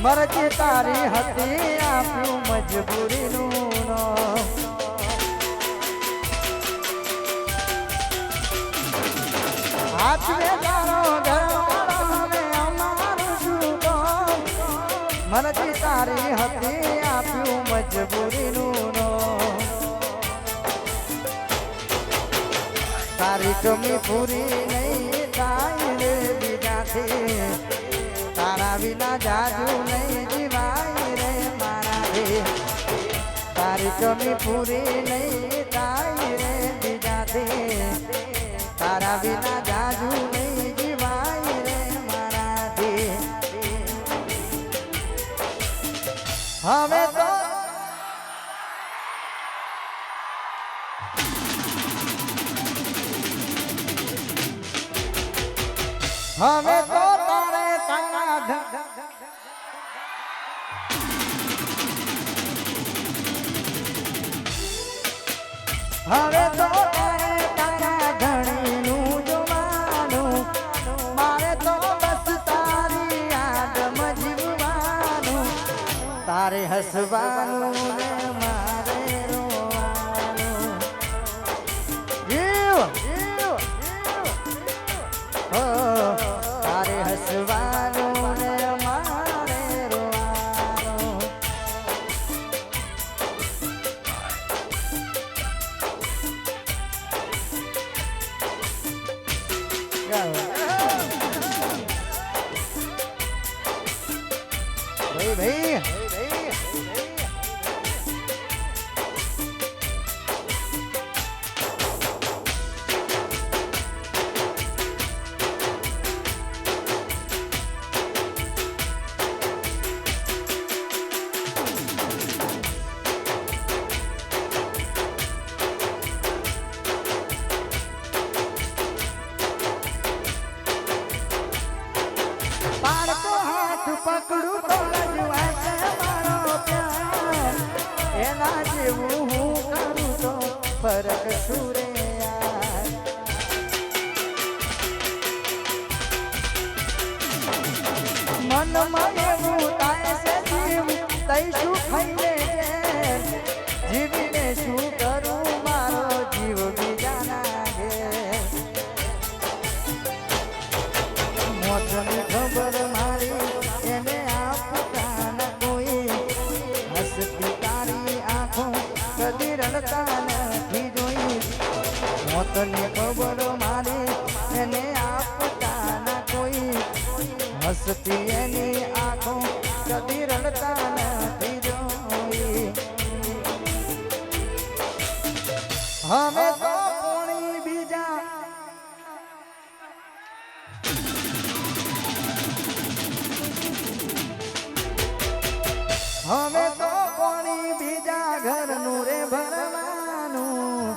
મરજી તારી હતી આપ્યું મજબૂરીનું નામ હાથ બે તારો ઘર મારો હવે અમારું શું તો મરજી તારી હતી આપ્યું મજબૂરીનું નામ તારી કમી પૂરી નહીં થાય રે બીજાથી તારા વિના જાજુ નહીં જીવાય રે મારાથી તારી કમી પૂરી નહીં થાય રે બીજાથી તારા વિના જાજુ નહીં જીવાય રે મારાથી હવે તો હવે તો તારે તારા હવે તો તારે તારા ધણીનું જોવાનું મારે તો બસ તારી યાદમાં જીવવાનું તારે હસવાનું ને મારે રોવાનું તારે હસવાનું ને મારે રોવાનું ભાઈ પકડું તો રજવાય છે મારો પ્યાર એના જેવું હું કરું તો ફરક શું રે યાર મનમાં એવું થાય છે જીવ તઈ શું ખાઈને જીવીને શું કરું મારો જીવ બીજાના ઘેર દુઃખની ખબર મારી એને આપતા ના કોઈ હસતી એની આંખો કદી રડતા નથી જોઈ હવે તો કોણી બીજા હવે તો કોણી બીજા ઘરનું રે ભરવાનું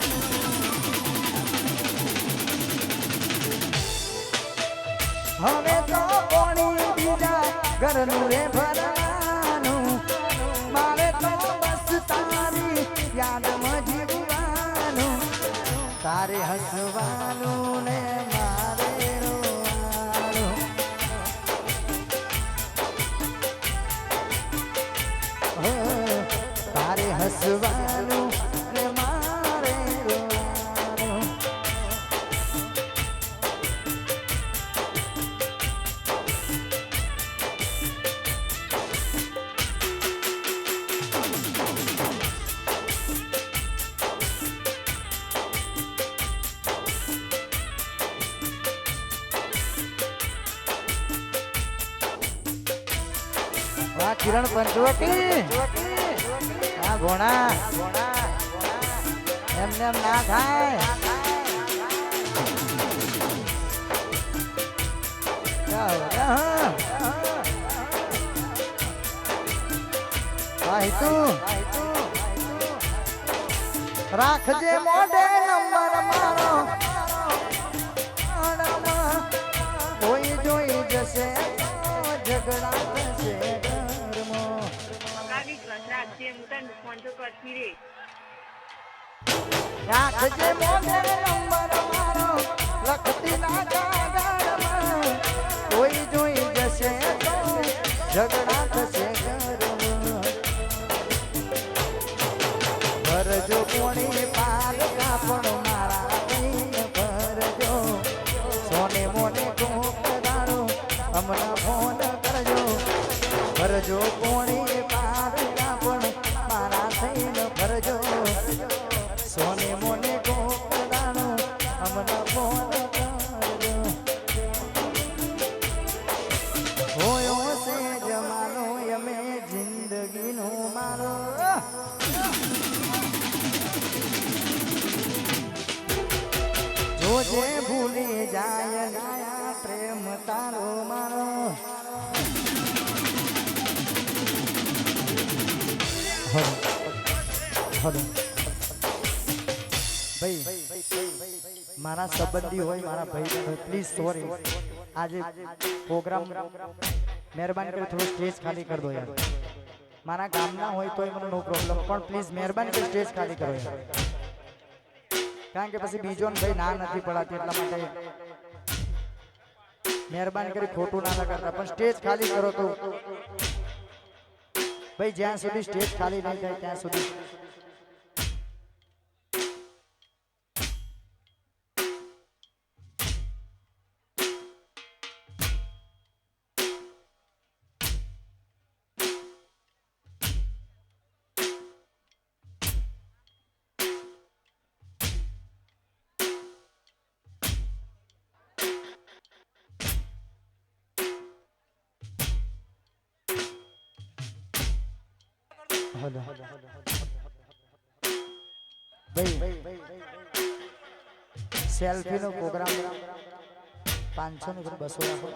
હવે તો કોણી બીજા ઘરનું રે ભરવાનું મારે તો બસ તારી યાદમાં જીવવાનું તારે હસવાનું ને મારે રોવાનું તારે હસવાનું ને મારે રોવાનું વાહ કિરણ પંચવટી આ ઘોણા એમને એમ ના થાય રાખજે મોઢે નંબર મારો કોઈ જોઈ જશે ઝઘડા થશે ઘરમાં રાખજે મોઢે નંબર મારો લખતી ના કાગળમાં કોઈ જોઈ જશે તો ઝઘડા થશે ઘરમાં ભરજો કોણી પાર કાપડ મારા કઈને ભરજો સોને મોને કોક દાડો હમણાં ફોન કરજો ભરજો કોણી પાર કાપડ મારા થઈને ભરજો સોને મોને કોક દાડો હમણાં ફોન કરજો હોયો છે જમાનો અમે જિંદગીનો મારો જોજે ભૂલી જાય નાયા પ્રેમ તારો મારો ભાઈ મારા સંબંધી હોય મારા ભાઈ પ્લીઝ સોરી આજે પ્રોગ્રામ મહેરબાની કરી થોડું સ્ટેજ ખાલી કરી દો યાર મારા ગામના હોય તો મને નો પ્રોબ્લેમ પણ પ્લીઝ મહેરબાની કરી સ્ટેજ ખાલી કરો યાર કારણ કે પછી બીજો ભાઈ ના નથી પડાતી એટલા માટે મહેરબાની કરી ખોટું ના કરતા પણ સ્ટેજ ખાલી કરો તો ભાઈ જ્યાં સુધી સ્ટેજ ખાલી નહીં થાય ત્યાં સુધી સેલ્ફી નો પ્રોગ્રામ 500 ની 200 રાખો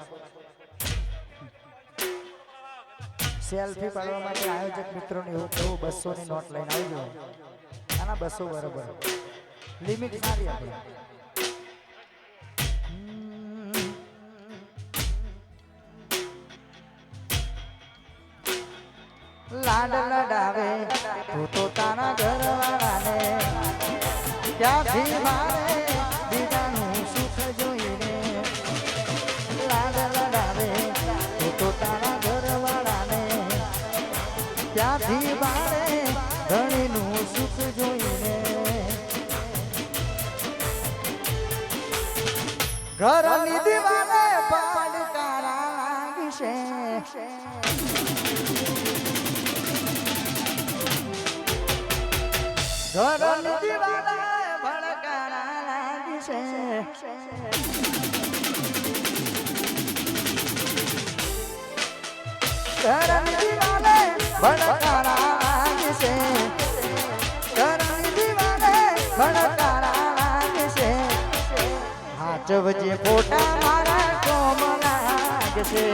સેલ્ફી પાડવા માટે આયોજક મિત્રોને એવું કહું 200 ની નોટ લઈને આવજો આના 200 બરાબર લિમિટ સારી આપણી લાડ લડાવે તું તો તારા ઘરવાળાને ક્યાંથી મારે બીજાનું સુખ જોઈને લાડ લડાવે તું તો તારા ઘરવાળાને ક્યાંથી મારે ધણીનું સુખ જોઈને ઘરની દીવાને પડકારા લાગશે ઘરની દીવાને ભડકારા લાગશે છે ઘરની દિવાલે ભડકારા લાગશે ઘરની દિવાલે ભડકારા લાગશે હાથ વચ્ચે ફોટા મારા કોમ લાગશે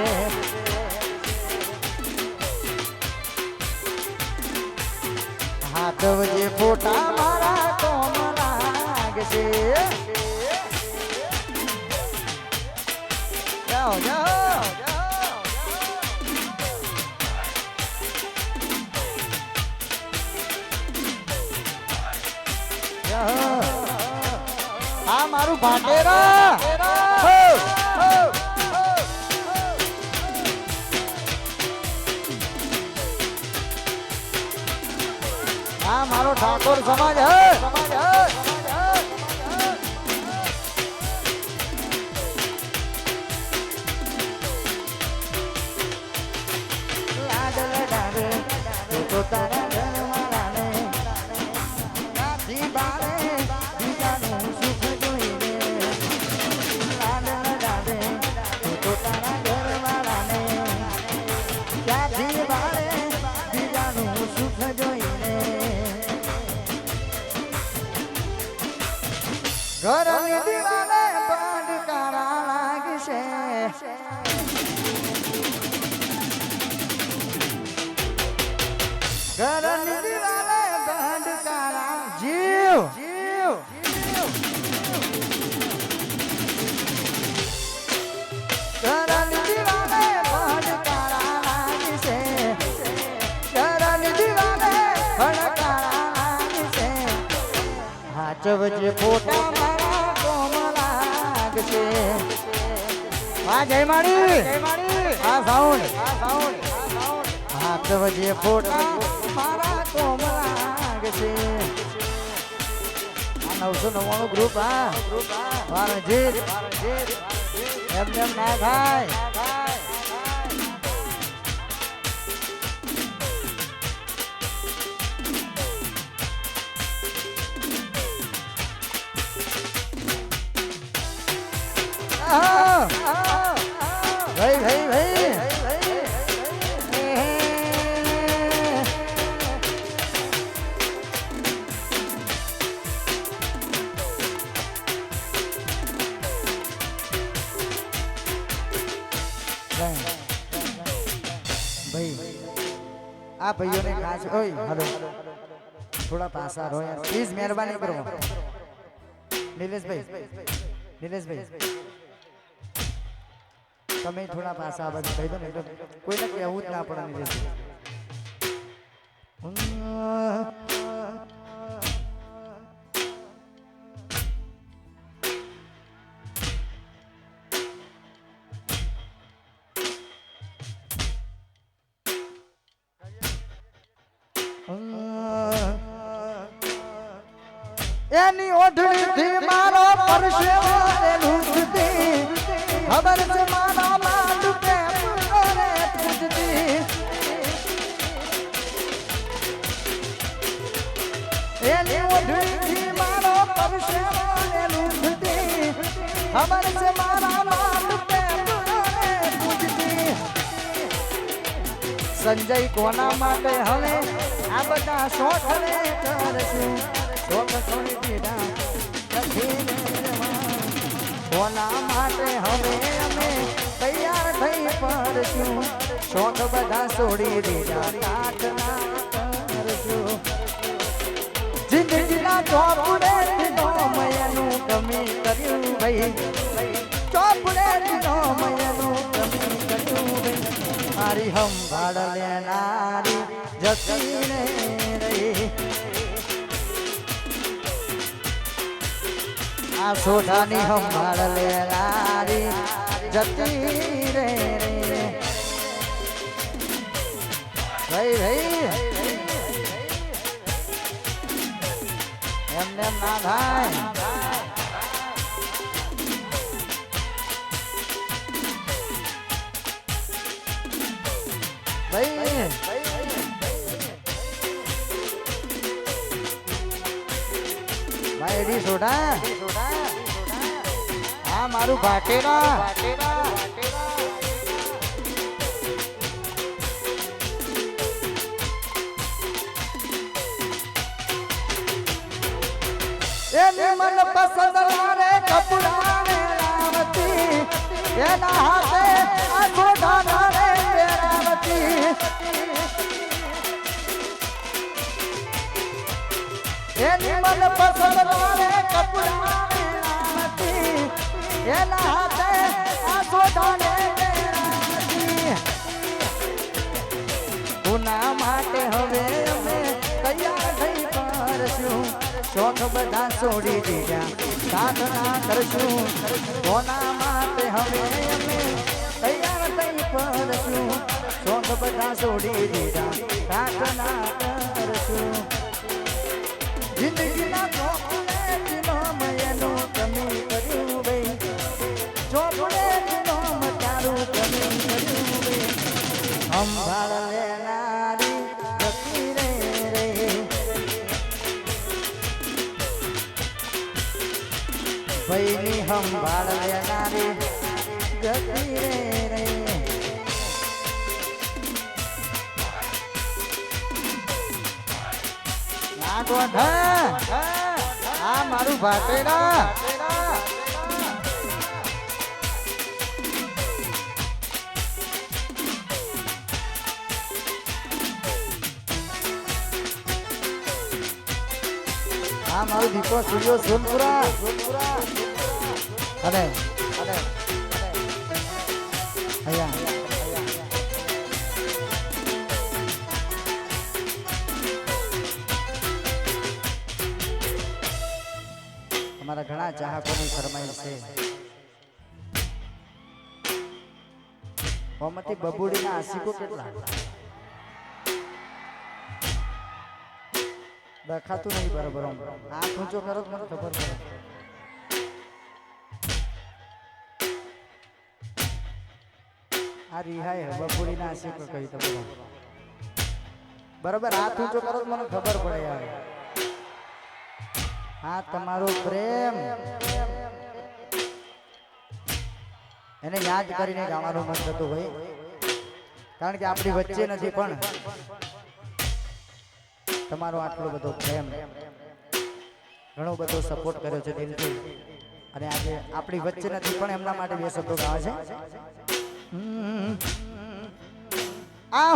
હાથ વચ્ચે ફોટા મારા કોમ લાગશે જાઓ જાઓ આ મારું ભાટેરા આ મારો ઠાકોર સમાજ હે લાડ લડાવે તું તો તારા ઘરવાળાને નાથી બારે બીજાનું સુખ જોઈને લાડ લડાવે તું તો તારા ઘરવાળાને ક્યાંથી બારે બીજાનું સુખ જોઈને ઘરની દિવાલે ભડકારા લાગશે ઘરની દિવાલે ભડકારા જીવ ઘરની દિવાલે ભડકારા લાગશે ઘરની દિવાલે ભડકારા લાગશે હાથ વચ્ચે ફોટા મારા કોમ લાગશે આ જય માડી આ સાઉન્ડ હાથ વચ્ચે ફોટા મારા કોમ લાગશે આ 999 ગ્રુપ વારજીત એમ ના થાય ભાઈ ભાઈ ભાઈ ભાઈ આ ભાઈઓને ખાસ ઓય હલો થોડા પાસા રહો યાર પ્લીઝ મહેરબાની કરો નિલેશભાઈ તમે થોડા પાસા આ બધું કહી દો ને એટલે કોઈને કહેવું જ ના પડે નિલેશભાઈ એની ઓઢણીથી મારો પરસેવો લૂંટતી ખબર છે મારા માડ પ્રેમ કરે પૂજતી એની ઓઢણીથી મારો પરસેવો લૂંટતી ખબર છે મારા માડ પ્રેમ કરે પૂજતી સંજય કોના માટે હવે આ બધા શોખ રે કરશું શોખ છોડી દીધા કોના માટે હવે અમે તૈયાર થઈ પડશું શોખ બધા છોડી દીધા કાઠના કરશું જિંદગીના ચોપડે દીધો મયનું કમી કર્યું ભાઈ ચોપડે દીધો મયનું કમી કર્યું ભાઈ મારી સંભાળ લેનારી જતી ને રહી આ સોઢાની સંભાળ લેનારી જતી રે ભાઈ એમને ના થાય ભાઈ ભાઈ સોઢા આ મારું ભાટેરા એની મન પસંદ લારે કપડા ને રામતી એના હાથે આ ગોઢા રે રામતી એની મન પસંદ લારે કપડા ને રામતી એના હાથે આ ગોઢા રે રામતી ઉના માટે હવે અમે તૈયાર થઈ પરશું શોખ બધા છોડી દીધા સાધના કરશું કોના માટે હવે અમે તૈયાર થઈ પરશું શોખ બધા છોડી દીધા સાધના કરશું જિંદગીના ચોપડે જીનોમ એનું તમે કર્યું ભાઈ ચોપડે જીનોમ તારું તમે કર્યું ભાઈ સંભાળ લેનારી જતી રે રે ભાઈની સંભાળ લેનારી જતી રે રે આ ગોઢા આ મારું ભાટેડા આ મારું દીપો સૂર્યો સોનપુરા અને અહીંયા અમારા ઘણા ચાહકોની ફરમાઈશ છે ઓમતી બબુડીના આશિકો કેટલા દેખાતું નહીં બરાબર આંખ ઊંચો કરો તો મને ખબર પડે આ રિહાય બબુડીના આશિકો કહી તો બરાબર હાથ ઊંચો કરો તો મને ખબર પડે યાર હા તમારો પ્રેમ એને યાદ કરીને ગાવાનું મન થતું હોય કારણ કે આપણી વચ્ચે નથી પણ તમારો આટલો બધો પ્રેમ ઘણો બધો સપોર્ટ કર્યો છે દિલથી અને આજે આપણી વચ્ચે નથી પણ એમના માટે બે શબ્દો ગાવે છે આ